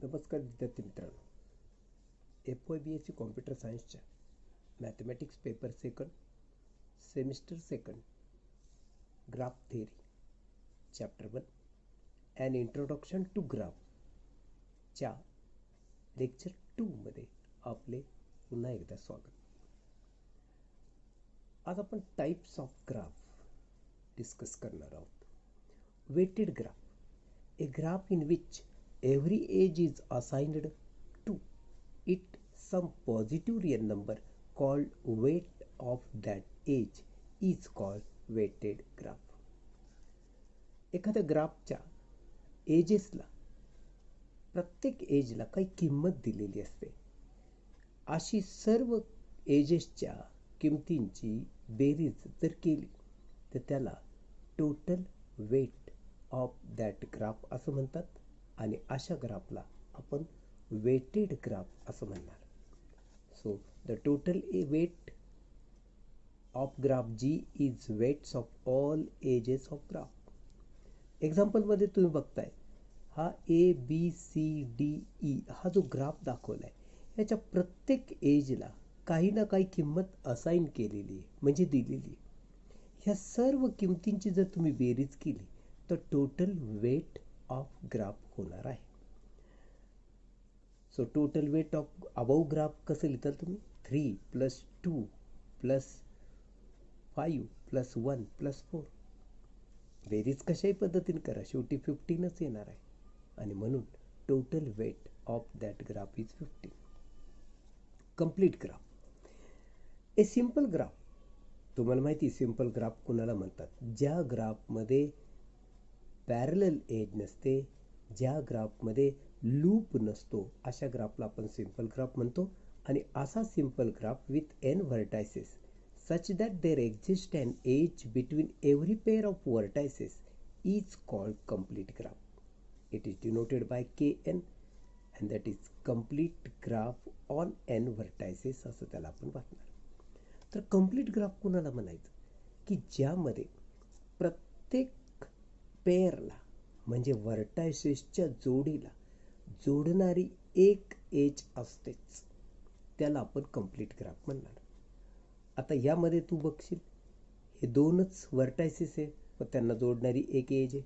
नमस्कार विद्यार्थी मित्रांनो, FYBSC कॉम्प्युटर सायन्सच्या mathematics paper second semester second graph theory chapter 1 an introduction to ग्राफच्या लेक्चर 2 मध्ये आपले पुन्हा एकदा स्वागत. आज आपण टाइप्स ऑफ ग्राफ डिस्कस करणार आहोत. Weighted graph, a graph in which every edge is assigned to it some positive real number called weight of that edge is called weighted graph. एखाद्या ग्राफच्या एजेसला प्रत्येक एजला काही किंमत दिलेली असते. अशी सर्व एजेसच्या किमतींची बेरीज जर केली तर त्याला total weight of that graph असं म्हणतात आणि अशा ग्राफला आपण वेटेड ग्राफ असं म्हणणार. So the total weight of graph G is weights of all edges of graph. एक्झाम्पलमध्ये तुम्ही बघताय हा ABCDE हा जो ग्राफ दाखवला आहे याच्या प्रत्येक एजला काही ना काही किंमत असाइन केलेली आहे म्हणजे दिलेली आहे. ह्या सर्व किमतींची जर तुम्ही बेरीज केली तर टोटल वेट ऑफ ग्राफ होणार आहे. So total weight of above graph कसं लिहिताल तुम्ही 3 + 2 + 5 + 1 + 4. बेरीज कशाही पद्धतीने करा शेवटी 15च येणार आहे आणि म्हणून total weight of that graph is 15. Complete graph, a simple graph. तुम्हाला माहिती सिंपल ग्राफ कुणाला म्हणतात? ज्या ग्राफमध्ये पॅरलल एज नसते, ज्या ग्राफमध्ये लूप नसतो अशा ग्राफला आपण सिंपल ग्राफ म्हणतो. आणि असा simple graph with n vertices such that there exist an edge between every pair of vertices is called complete graph. It is denoted by KN and that is complete graph on n vertices असं त्याला आपण वाटणार. तर complete graph कुणाला म्हणायचं की ज्यामध्ये प्रत्येक पेअरला म्हणजे व्हर्टायसेसच्या जोडीला जोडणारी एक एज असतेच, त्याला आपण कंप्लीट ग्राफ म्हणणार. आता यामध्ये तू बघशील हे दोनच व्हर्टायसेस आहे व त्यांना जोडणारी एक एज आहे,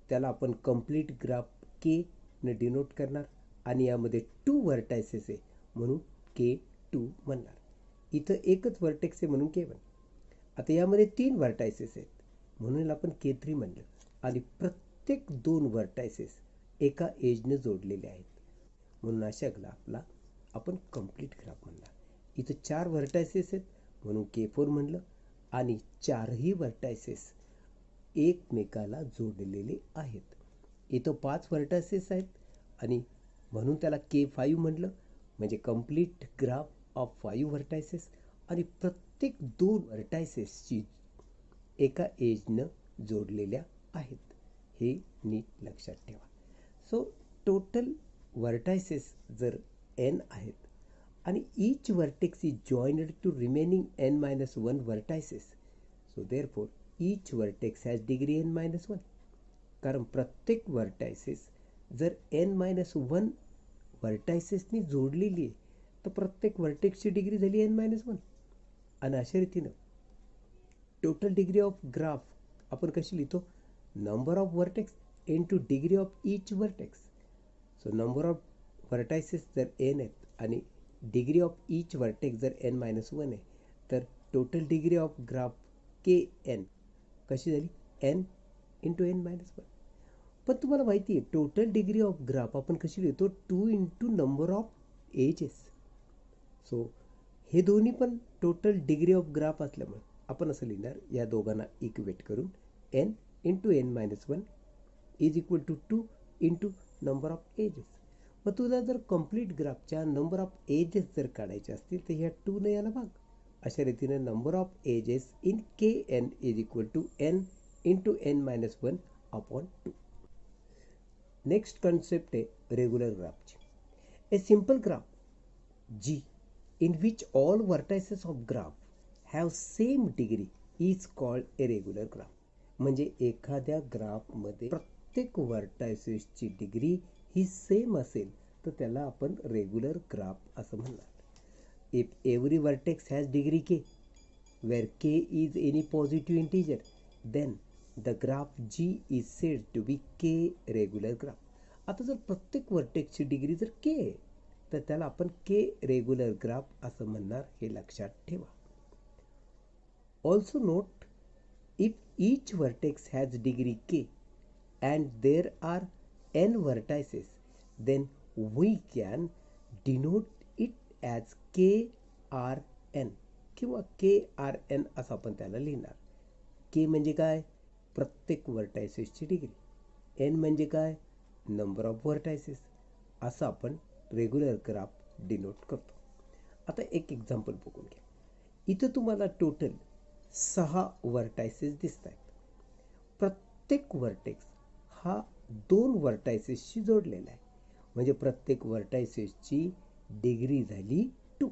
त्याला आपण कंप्लीट ग्राफ K ने डिनोट करणार. आणि यामध्ये 2 व्हर्टायसेस आहे म्हणून K2 म्हणणार. इथं एकच व्हर्टेक्स आहे म्हणून K1. आता यामध्ये 3 व्हर्टायसेस आहेत म्हणून आपण K3 म्हणलं. आणि प्रत्येक 2 व्हर्टायसेस एका एजने जोडलेले आहेत म्हणून अशा ग्राफला आपण कंप्लीट ग्राफ म्हणणार. इथं 4 व्हर्टायसेस आहेत म्हणून K4 म्हणलं आणि 4ही व्हर्टायसेस एकमेकाला जोडलेले आहेत. इथं 5 व्हर्टायसेस आहेत आणि म्हणून त्याला K5 म्हणलं म्हणजे कंप्लीट ग्राफ ऑफ 5 व्हर्टायसेस. आणि प्रत्येक 2 व्हर्टायसेसची एका एजनं जोडलेल्या आहेत, हे नीट लक्षात ठेवा. सो टोटल व्हर्टायसेस जर n आहेत आणि each vertex is joined to remaining n-1 vertices, so therefore each vertex has degree n-1. कारण प्रत्येक व्हर्टायसेस जर n-1 व्हर्टायसेसनी जोडलेली आहे तर प्रत्येक व्हर्टेक्सची डिग्री झाली n-1. आणि अशा रीतीनं टोटल डिग्री ऑफ ग्राफ आपण कशी लिहितो? Number of vertex into degree of each vertex. So number of vertices जर n आहेत आणि डिग्री ऑफ ईच व्हर्टेक्स जर n-1 आहे तर total degree of graph KN कशी झाली? n into n-1. पण तुम्हाला माहिती आहे टोटल डिग्री ऑफ ग्राफ आपण कशी लिहितो? 2 into number of edges. So हे दोन्ही पण टोटल डिग्री ऑफ ग्राफ असल्यामुळे आपण असं लिहिणार या दोघांना इक्वेट करून n into n-1 is equal to 2 into number of edges. मग तुला जर कंप्लीट ग्राफच्या नंबर ऑफ एजेस जर काढायचे असतील तर ह्या 2 ने याला भाग. अशा रीतीने number of edges in KN is equal to n into n-1 upon 2. Next concept आहे रेग्युलर ग्राफची. A simple graph G in which all vertices of graph have same degree is called a regular graph. म्हणजे एखाद्या ग्राफमध्ये प्रत्येक व्हर्टायसेसची degree ही same असेल तर त्याला आपण रेग्युलर ग्राफ असं म्हणणार. If every vertex has degree K where k is any positive integer, then the graph G is said to be k regular graph. आता जर प्रत्येक वर्टेक्सची डिग्री जर k आहे तर त्याला आपण k रेग्युलर ग्राफ असं म्हणणार, हे लक्षात ठेवा. Also note, if each vertex has degree k and there are n vertices, then we can denote it as krn किंवा KRN असं आपण त्याला लिहिणार. के म्हणजे काय? प्रत्येक वर्टायसेसची डिग्री. एन म्हणजे काय? Number of vertices. असं आपण रेग्युलर ग्राफ डिनोट करतो. आता एक एक्झाम्पल बघून घ्या. इथं तुम्हाला टोटल 6 वर्टायसेस दिसत आहेत. प्रत्येक वर्टेक्स हा 2 वर्टायसेसशी जोडलेला आहे. म्हणजे प्रत्येक वर्टायसेसची डिग्री झाली 2.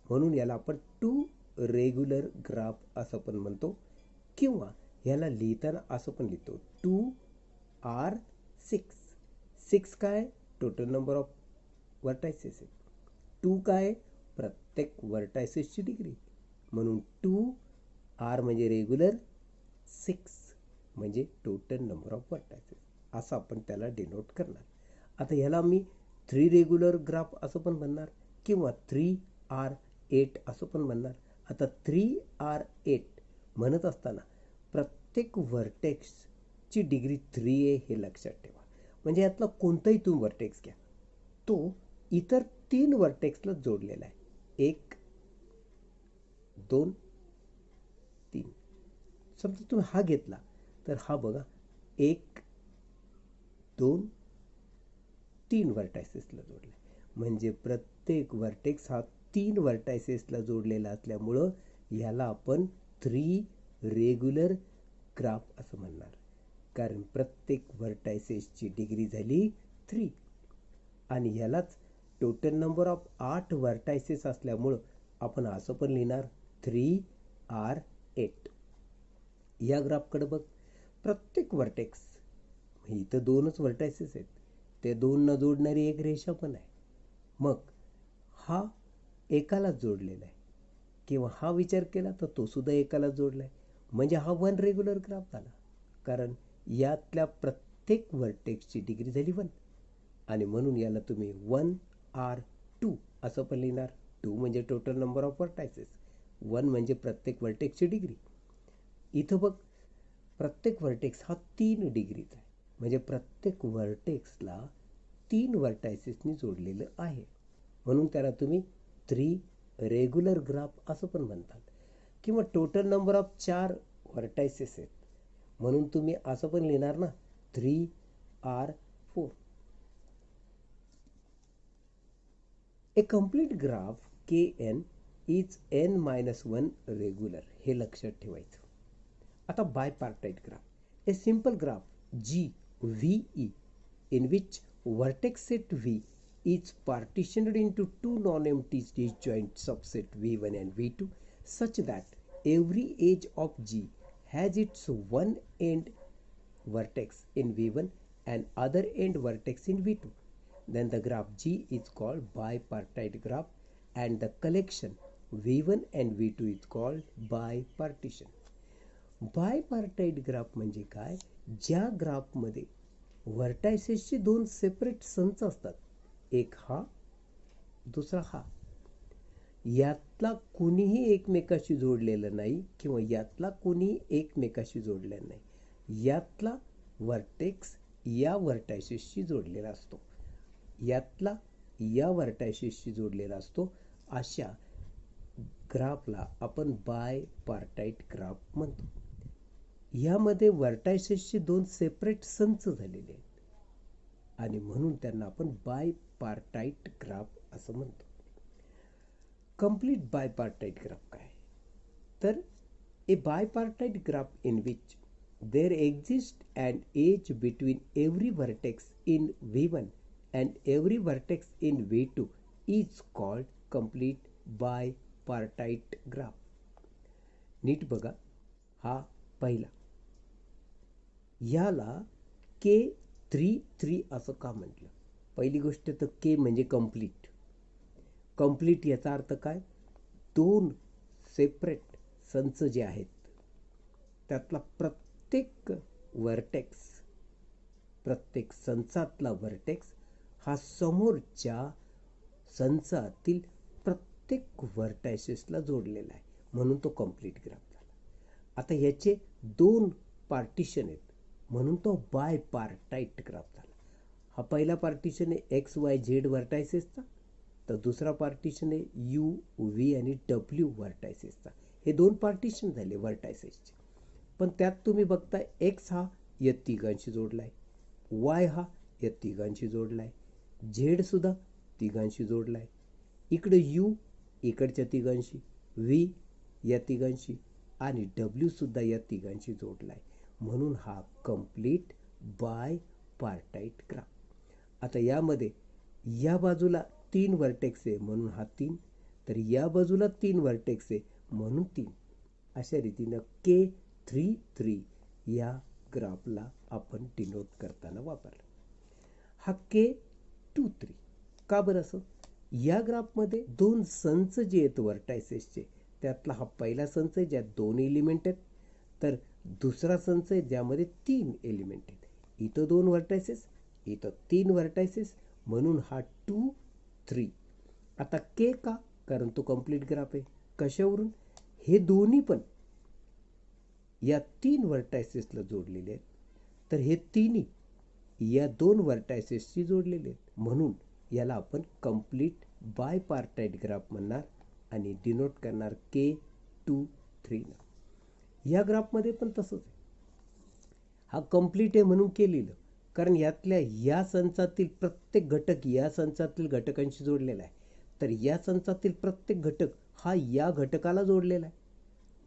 म्हणून याला आपण 2 रेग्युलर ग्राफ असं पण म्हणतो, किंवा याला लिहिताना असं पण लिहितो 2R6. 6 काय? टोटल नंबर ऑफ वर्टायसेस आहे. 2 काय? प्रत्येक वर्टायसेसची डिग्री. म्हणून 2R म्हणजे रेग्युलर, 6 म्हणजे टोटल नंबर ऑफ वर्टायसेस, असं आपण त्याला डिनोट करणार. आता ह्याला मी 3 रेग्युलर ग्राफ असं पण म्हणणार, किंवा 3R8 असं पण म्हणणार. आता 3R8 म्हणत असताना प्रत्येक वर्टेक्सची डिग्री 3 आहे हे लक्षात ठेवा. म्हणजे यातला कोणताही तुम्ही वर्टेक्स घ्या, तो इतर 3 वर्टेक्सला जोडलेला आहे. 1 2 3. समजा तुम्ही हा घेतला तर हा बघा 1 2 3 वर्टायसेसला जोडला. म्हणजे प्रत्येक वर्टेक्स हा 3 वर्टायसेसला जोडलेला असल्यामुळं ह्याला आपण 3 रेग्युलर ग्राफ असं म्हणणार. कारण प्रत्येक वर्टायसेसची डिग्री झाली 3. आणि ह्यालाच टोटल नंबर ऑफ 8 वर्टायसेस असल्यामुळं आपण असं पण लिहिणार 3R8. या ग्राफकडे बघ. प्रत्येक वर्टेक्स, इथं 2च वर्टायसेस आहेत, ते 2 न जोडणारी एक रेषा पण आहे. मग हा एकाला जोडलेला आहे, किंवा हा विचार केला तर तो सुद्धा एकाला जोडला आहे. म्हणजे हा 1 रेग्युलर ग्राफ झाला, कारण यातल्या प्रत्येक वर्टेक्सची डिग्री झाली 1. आणि म्हणून याला तुम्ही 1R2 असं पण लिहिणार. 2 म्हणजे टोटल नंबर ऑफ वर्टायसेस, 1 म्हणजे प्रत्येक वर्टेक्सची डिग्री. इथं बघ, प्रत्येक वर्टेक्स हा 3 डिग्रीचा आहे. म्हणजे प्रत्येक वर्टेक्सला 3 वर्टायसेसनी जोडलेलं आहे. म्हणून त्याला तुम्ही 3 रेग्युलर ग्राफ असं पण म्हणतात. किंवा टोटल नंबर ऑफ 4 वर्टायसेस आहेत, म्हणून तुम्ही असं पण लिहिणार ना 3R4. A complete graph KN is n-1 regular, हे लक्षात ठेवायचं. आता बायपार्टाइट graph. A simple graph GVE in which vertex set V is partitioned into 2 non-empty disjoint subset V1 and V2 such that every edge of G has its one end vertex in V1 and other end vertex in V2. Then the graph G is called bipartite graph and the collection V1 and V2 is called bipartition. बायपार्टाइट graph म्हणजे काय? ज्या ग्राफमध्ये वर्टायसेसचे 2 separate संच असतात, एक हा दुसरा हा, यातला कोणीही एकमेकाशी जोडलेलं नाही, किंवा यातला कोणीही एकमेकाशी जोडलेलं नाही. यातला वर्टेक्स या वर्टायसेसशी जोडलेला असतो, यातला या वर्टायसेसशी जोडलेला असतो. अशा ग्राफला आपण बायपार्टाइट ग्राफ म्हणतो. यामध्ये वर्टायसेसचे 2 सेपरेट संच झालेले आहेत, आणि म्हणून त्यांना आपण बायपार्टाइट ग्राफ असं म्हणतो. कंप्लीट बायपार्टाइट ग्राफ काय? तर a bipartite graph in which there exist and edge between every vertex in V1 and every vertex in V2 is called complete bipartite graph. नीट बघा, हा पहिला, याला K33 असं का म्हटलं? पहिली गोष्ट तर के म्हणजे कंप्लीट. कंप्लीट याचा अर्थ काय? दोन सेपरेट संच जे आहेत त्यातला प्रत्येक वर्टेक्स, प्रत्येक संचातला वर्टेक्स हा समोरच्या संचातील प्रत्येक वर्टायसेसला जोडलेला आहे, म्हणून तो कंप्लीट ग्राफ झाला. आता याचे दोन पार्टिशन आहेत, म्हणून तो बाय पार्टाइट ग्राफ झाला. हा पहिला पार्टिशन आहे एक्स वाय झेड वर्टायसेसचा, तर दुसरा पार्टिशन आहे यू व्ही आणि डब्ल्यू वर्टायसेसचा. हे दोन पार्टिशन झाले वर्टायसेसचे. पण त्यात तुम्ही बघताय एक्स हा या तिघांशी जोडला आहे, वाय हा या तिघांशी जोडला आहे, झेड सुद्धा तिघांशी जोडला आहे, इकडे यू इकडच्या तिघांशी, व्ही या तिघांशी आणि डब्ल्यू सुद्धा या तिघांशी जोडला आहे, म्हणून हा कंप्लीट बाय पार्टाइट ग्राफ. आता यामध्ये या बाजूला 3 वर्टेक्स आहे म्हणून हा 3, तर या बाजूला 3 वर्टेक्स आहे म्हणून 3. अशा रीतीनं K33 या ग्राफला आपण डिनोट करताना वापरला. हा K23 का बरं असं? या ग्राफमध्ये दोन संच जे आहेत वर्टायसेसचे, त्यातला हा पहिला संच आहे ज्यात 2 एलिमेंट आहेत, तर दुसरा संच आहे ज्यामध्ये 3 एलिमेंट आहेत. इथं 2 वर्टायसेस, इथं 3 वर्टायसेस, म्हणून हा 2 3. आता के का? कारण तो कंप्लीट ग्राफ आहे. कशावरून? हे दोन्ही पण या 3 वर्टायसेसला जोडलेले आहेत, तर हे तिन्ही या 2 वर्टायसेसशी जोडलेले आहेत, म्हणून याला आपण कंप्लीट बाय पार्टाइट ग्राफ म्हणणार आणि डिनोट करणार K23. या ग्राफमध्ये पण तसंच आहे. हा कंप्लीट आहे म्हणून के लिहिलं, कारण यातल्या या संचातील प्रत्येक घटक या संचातील घटकांशी जोडलेला आहे, तर या संचातील प्रत्येक घटक हा या घटकाला जोडलेला आहे,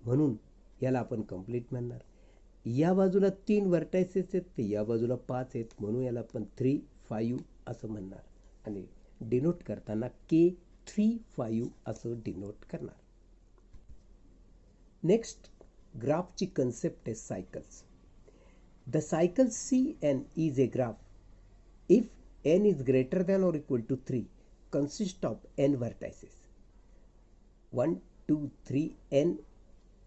म्हणून याला आपण कंप्लीट म्हणणार. या बाजूला 3 वर्टायसेस आहेत, ते या बाजूला 5 आहेत, म्हणून याला आपण 3 5 असं म्हणणार आणि डिनोट करताना K35 असं डिनोट करणार. नेक्स्ट ग्राफची कन्सेप्ट आहे cycles. The cycle Cn is a graph if n is greater than or equal to 3 consists of n vertices 1 2 3 n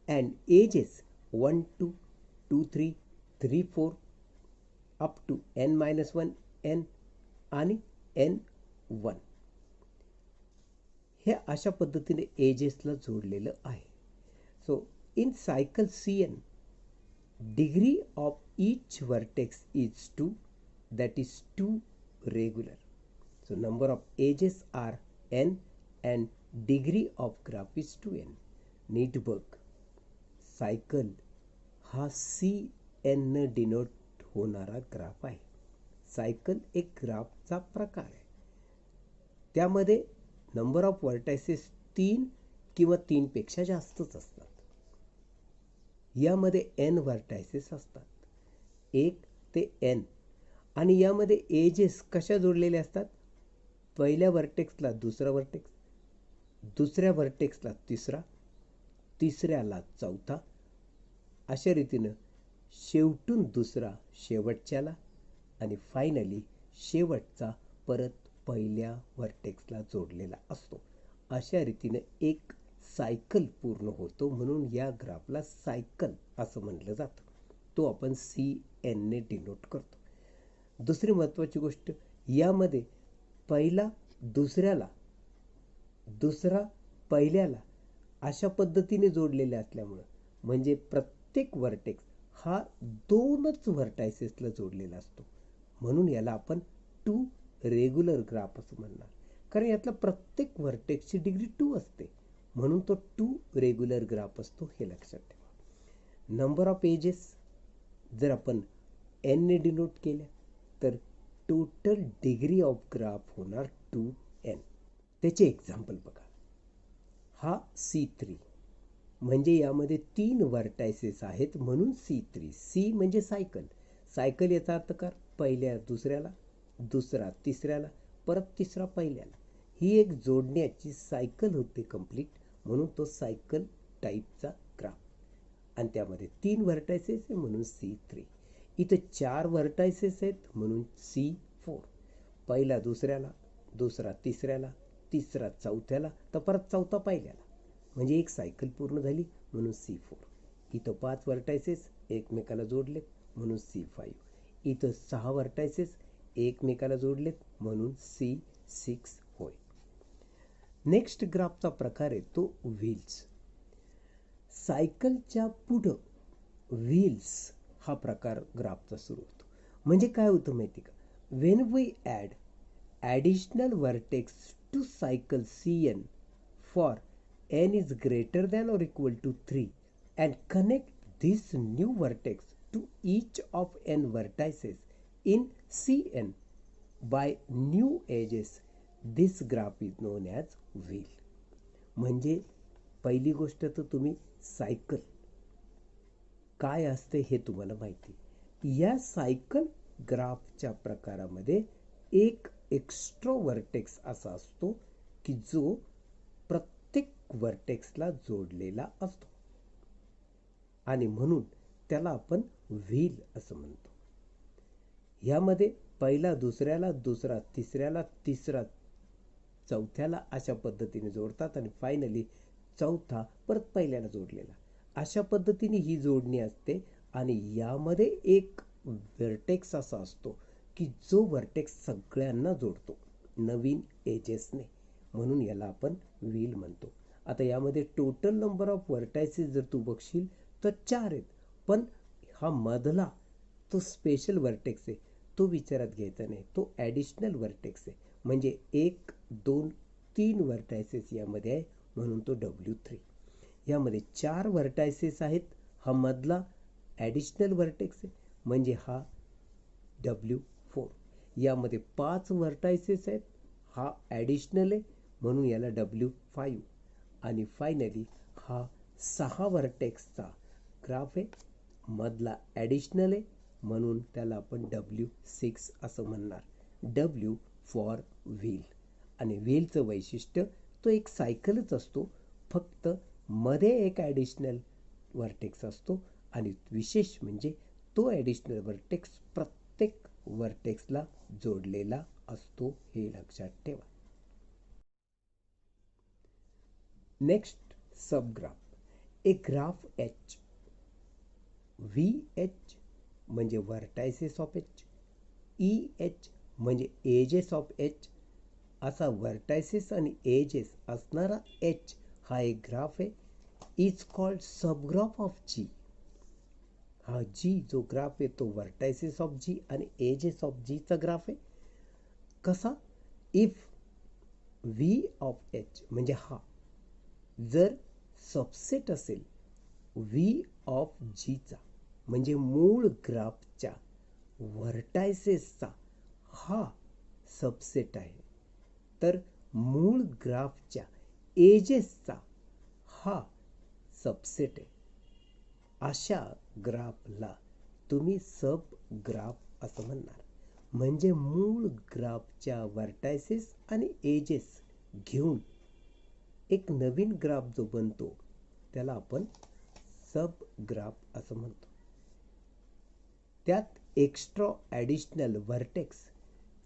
and edges 1 2 2 3 3 4 up to n minus 1 n आणि n1. हे अशा पद्धतीने एजेसला जोडलेलं आहे. So in cycle Cn degree of each vertex is 2, that is 2 regular. So number of edges are n and degree of graph is 2n. नीट बघ, cycle हा Cn न denote होणारा ग्राफ आहे. सायकल एक ग्राफचा प्रकार आहे, त्यामध्ये नंबर ऑफ वर्टायसेस 3 किंवा 3 पेक्षा जास्तच असतात. यामध्ये n वर्टायसेस असतात, 1 ते n, आणि यामध्ये एजेस कशा जोडलेले असतात? पहिल्या वर्टेक्सला दुसरा वर्टेक्स, दुसऱ्या वर्टेक्सला तिसरा, तिसऱ्याला चौथा, अशा रीतीनं शेवटून दुसरा शेवटच्याला आणि फायनली शेवटचा परत पहिल्या वर्टेक्सला जोडलेला असतो. अशा रीतीनं एक सायकल पूर्ण होतो, म्हणून या ग्राफला सायकल असं म्हटलं जातं. तो आपण Cn ने डिनोट करतो. दुसरी महत्त्वाची गोष्ट, यामध्ये पहिला दुसऱ्याला, दुसरा पहिल्याला अशा पद्धतीने जोडलेले असल्यामुळं, म्हणजे प्रत्येक वर्टेक्स हा 2च वर्टायसेसला जोडलेला असतो, म्हणून याला आपण 2 रेग्युलर ग्राफ असं म्हणणार. कारण यातला प्रत्येक वर्टेक्सची डिग्री 2 असते, म्हणून तो 2 रेग्युलर ग्राफ असतो, हे लक्षात ठेवा. नंबर ऑफ एजेस जर आपण n ने डिनोट केल्या तर टोटल डिग्री ऑफ ग्राफ होणार 2n. त्याचे एक्झाम्पल बघा. हा C3 म्हणजे यामध्ये 3 वर्टायसेस आहेत म्हणून C3. C म्हणजे सायकल. सायकल याचा अर्थ काय? पहिल्या दुसऱ्याला, दुसरा तिसऱ्याला, परत तिसरा पहिल्याला. ही एक जोडण्याची सायकल होते कंप्लीट, म्हणून तो सायकल टाईपचा ग्राफ. आणि त्यामध्ये 3 वर्टायसेस आहे म्हणून C3. इथं 4 वर्टायसेस आहेत म्हणून C4. पहिला दुसऱ्याला, दुसरा तिसऱ्याला, तिसरा चौथ्याला, तर परत चौथा पहिल्याला. म्हणजे एक सायकल पूर्ण झाली म्हणून C4. इथं 5 व्हर्टायसेस एकमेकाला जोडलेत म्हणून C5. इथं 6 व्हर्टायसेस एकमेकाला जोडलेत म्हणून C6 होय. नेक्स्ट ग्राफचा प्रकार आहे तो व्हील्स. सायकलच्या पुढं व्हील्स हा प्रकार ग्राफचा सुरू होतो. म्हणजे काय होतं माहिती का, when we add additional vertex to cycle CN for n is greater than or equal to 3 and connect this new vertex to each of n vertices in CN by new edges, this graph is known as wheel. म्हणजे पहिली गोष्ट तर तुम्ही cycle काय असते हे तुम्हाला माहिती. या सायकल ग्राफच्या प्रकारामध्ये एक एक्स्ट्रा व्हर्टेक्स असा असतो की जो प्रत्येक व्हर्टेक्सला जोडलेला असतो आणि म्हणून त्याला आपण व्हील असं म्हणतो. यामध्ये पहिला दुसऱ्याला, दुसरा तिसऱ्याला, तिसरा चौथ्याला अशा पद्धतीने जोडतात आणि फायनली चौथा परत पहिल्याला जोडलेला. अशा पद्धतीने ही जोडणी असते आणि यामध्ये एक व्हर्टेक्स असा असतो की जो व्हर्टेक्स सगळ्यांना जोडतो नवीन एजेसने, म्हणून याला आपण व्हील म्हणतो. आता यामध्ये टोटल नंबर ऑफ व्हर्टायसेस जर तू बघशील तर 4 आहेत, पण हा मधला तो स्पेशल व्हर्टेक्स आहे तो विचारात घ्यायचा नाही, तो ॲडिशनल व्हर्टेक्स आहे. म्हणजे 1, 2, 3 व्हर्टायसेस यामध्ये आहे म्हणून तो W3. यामध्ये 4 व्हर्टायसेस आहेत, हा मधला ॲडिशनल व्हर्टेक्स आहे म्हणजे हा W4. यामध्ये 5 व्हर्टायसेस आहेत, हा ॲडिशनल आहे म्हणून याला W5. आणि फायनली हा 6 व्हर्टेक्सचा ग्राफ आहे, मधला ॲडिशनल आहे म्हणून त्याला आपण W6 असं म्हणणार. W for wheel. आणि व्हीलचं वैशिष्ट्य तो एक सायकलच असतो, फक्त मध्ये एक ॲडिशनल व्हर्टेक्स असतो आणि विशेष म्हणजे तो ॲडिशनल व्हर्टेक्स प्रत्येक व्हर्टेक्सला जोडलेला असतो, हे लक्षात ठेवा. Next subgraph, a graph H. VH म्हणजे व्हर्टायसेस ऑफ H, EH म्हणजे एजेस ऑफ H. असा व्हर्टायसेस आणि एजेस असणारा H हा एक ग्राफ आहे. Is called subgraph of G. हा G जो ग्राफ आहे तो व्हर्टायसेस ऑफ G आणि एजेस ऑफ Gचा ग्राफ आहे. कसा, इफ V ऑफ H म्हणजे हा जर सबसेट असेल V ऑफ Gचा म्हणजे मूळ ग्राफच्या व्हर्टायसेसचा हा सबसेट आहे, तर मूळ ग्राफच्या एजेसचा हा सबसेट आहे. अशा ग्राफला तुम्ही सब ग्राफ असं म्हणणार. म्हणजे मूळ ग्राफच्या व्हर्टायसेस आणि एजेस घेऊन एक नवीन ग्राफ जो बनतो त्याला आपण सब ग्राफ असं म्हणतो. त्यात एक्स्ट्रा ॲडिशनल व्हर्टेक्स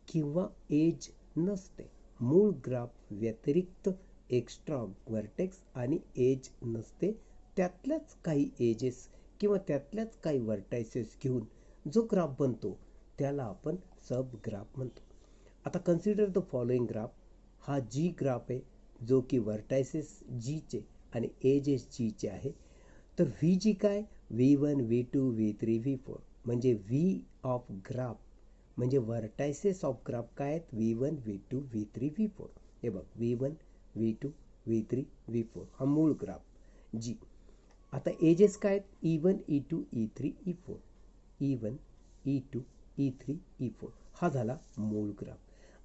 किंवा एज नसते. मूळ ग्राफ व्यतिरिक्त एक्स्ट्रा व्हर्टेक्स आणि एज नसते. त्यातल्याच काही एजेस किंवा त्यातल्याच काही व्हर्टायसेस घेऊन जो ग्राफ बनतो त्याला आपण सब ग्राफ म्हणतो. आता कन्सिडर द फॉलोइंग ग्राफ. हा G ग्राफ आहे जो की व्हर्टायसेस Gचे आणि एजेस Gचे आहे. तर VG काय, V1, V2, V3, V4. म्हणजे V ऑफ ग्राफ म्हणजे व्हर्टायसेस ऑफ ग्राफ काय आहेत, V1, V2, V3, V4. हे बघ, V1, V2, V3, V4 हा मूळ ग्राफ G. आता एजेस काय आहेत, E1, E2, E3, E4. E1, E2, E3, E4 हा झाला मूळ ग्राफ.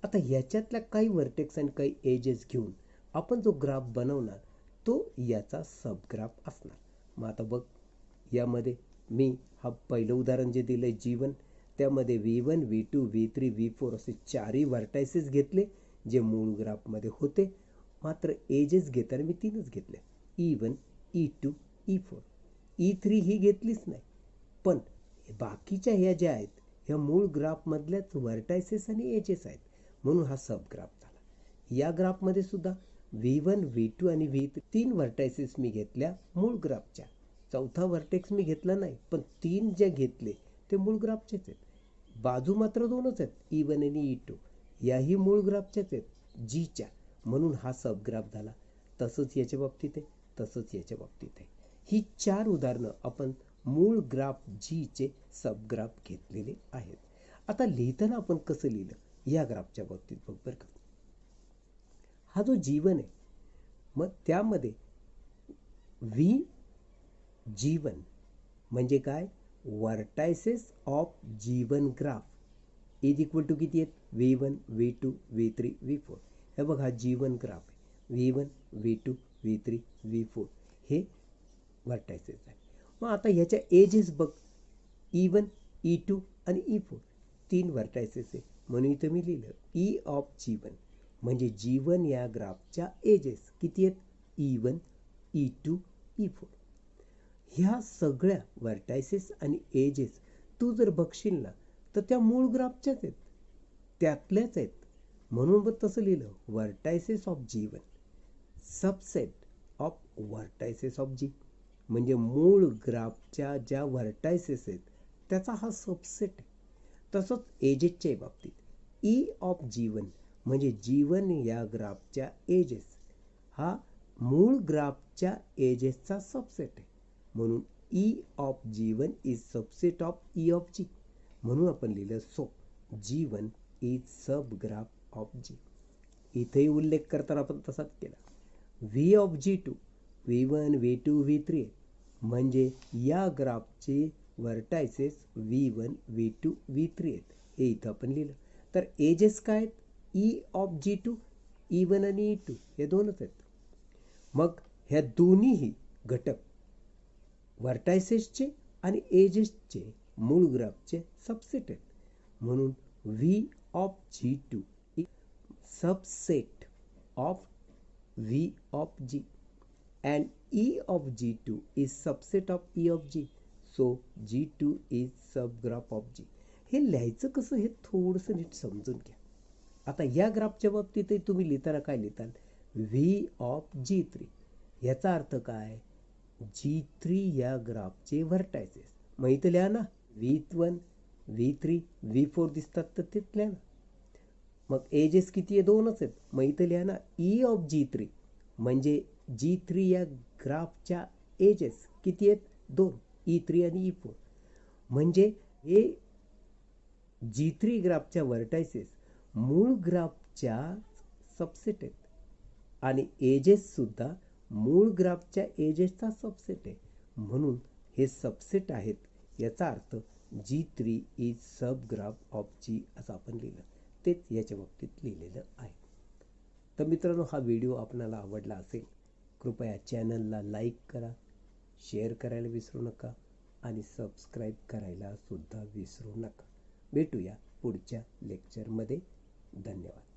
आता ह्याच्यातल्या काही व्हर्टेक्स आणि काही एजेस घेऊन आपण जो ग्राफ बनवणार तो याचा सबग्राफ असणार. मग आता बघ, यामध्ये मी हा पहिलं उदाहरण जे दिलं आहे G1, त्यामध्ये V1, V2, V3, V4 असे 4ही व्हर्टायसेस घेतले जे मूळ ग्राफमध्ये होते. मात्र एजेस घेताना मी 3च घेतले, E1, E2, E4. E3 ही घेतलीच नाही. पण बाकीच्या ह्या ज्या आहेत ह्या मूळ ग्राफमधल्याच व्हर्टायसेस आणि एजेस आहेत. म्हणून हा सब ग्राफ झाला. या ग्राफमध्ये सुद्धा V1, V2 आणि V3 तीन व्हर्टायसेस मी घेतल्या मूळ ग्राफच्या. चौथा व्हर्टेक्स मी घेतला नाही, पण तीन जे घेतले ते मूळ ग्राफचेच आहेत. बाजू मात्र दोनच आहेत, E1 आणि E2. याही मूळ ग्राफच्याच आहेत Gच्या, म्हणून हा सब ग्राफ झाला. तसंच याच्या बाबतीत आहे, तसंच याच्या बाबतीत आहे. ही 4 उदाहरणं आपण मूळ ग्राफ Gचे सब ग्राफ घेतलेले आहेत. आता लिहिताना आपण कसं लिहिलं या ग्राफच्या बाबतीत बघ बरं का. हा जो G1 आहे, मग त्यामध्ये G1 म्हणजे काय, vertices of G1 graph is equal to किती आहेत, V1, V2, V3, V4. हे बघ, हा G1 ग्राफ आहे. V1, V2, V3, V4 हे व्हर्टायसेस आहे. मग आता ह्याच्या एजेस बघ, E1, E2 आणि E4 तीन व्हर्टायसेस आहे. म्हणून इथं मी लिहिलं E ऑफ G1 म्हणजे G1 या ग्राफच्या एजेस किती आहेत, E1, E2, E4. ह्या सगळ्या व्हर्टायसेस आणि एजेस तू जर बघशील ना तर त्या मूळ ग्राफच्याच आहेत, त्यातल्याच आहेत. म्हणून बघ तसं लिहिलं, vertices of G1 subset of vertices of G म्हणजे मूळ ग्राफच्या ज्या व्हर्टायसेस आहेत त्याचा हा सबसेट आहे. तसंच एजेसच्या बाबतीत E ऑफ G1 म्हणजे G1 या ग्राफच्या एजेस हा मूळ ग्राफच्या एजेसचा सबसेट आहे. म्हणून E of G1 is subset of E of G. म्हणून आपण लिहिलं so G1 is sub graph of G. इथेही उल्लेख करताना आपण तसाच केला. V of G2 V1, V2, V3 म्हणजे या ग्राफचे व्हर्टायसेस V1, V2, V3 आहेत. हे इथं आपण लिहिलं. तर एजेस काय आहेत, E ऑफ G2 E1 आणि E2 हे दोनच आहेत. मग ह्या दोन्हीही घटक व्हर्टायसेसचे आणि एजेसचे मूळ ग्राफचे सबसेट आहेत. म्हणून V of G2 is subset of V of G and E of G2 is subset of E of G. So G2 is subgraph of G. हे लिहायचं कसं हे थोडंसं नीट समजून घ्या. आता या ग्राफच्या बाबतीतही तुम्ही लिहिताना काय लिहिताल, V ऑफ G3. याचा अर्थ काय, G3 या ग्राफचे व्हर्टायसेस. मग इथं लिहा ना, V1, V3, V4 दिसतात तर तेच लिहा ना. मग एजेस किती आहे, दोनच आहेत. मग इथं लिहा ना E ऑफ G3 म्हणजे G3 या ग्राफच्या एजेस किती आहेत, दोन, E3 आणि E4. म्हणजे हे G3 ग्राफच्या व्हर्टायसेस मूळ ग्राफच्या सबसेट आहेत आणि एजेस सुद्धा मूळ ग्राफच्या एजेसचा सबसेट आहे. म्हणून हे सबसेट आहेत. याचा अर्थ G3 is sub graph of G असं आपण लिहिलं. तेच याच्या बाबतीत लिहिलेलं आहे. तर मित्रांनो, हा व्हिडिओ आपणाला आवडला असेल, कृपया चॅनलला लाईक करा, शेअर करायला विसरू नका आणि सबस्क्राईब करायला सुद्धा विसरू नका. भेटूया पुढच्या लेक्चरमध्ये. धन्यवाद.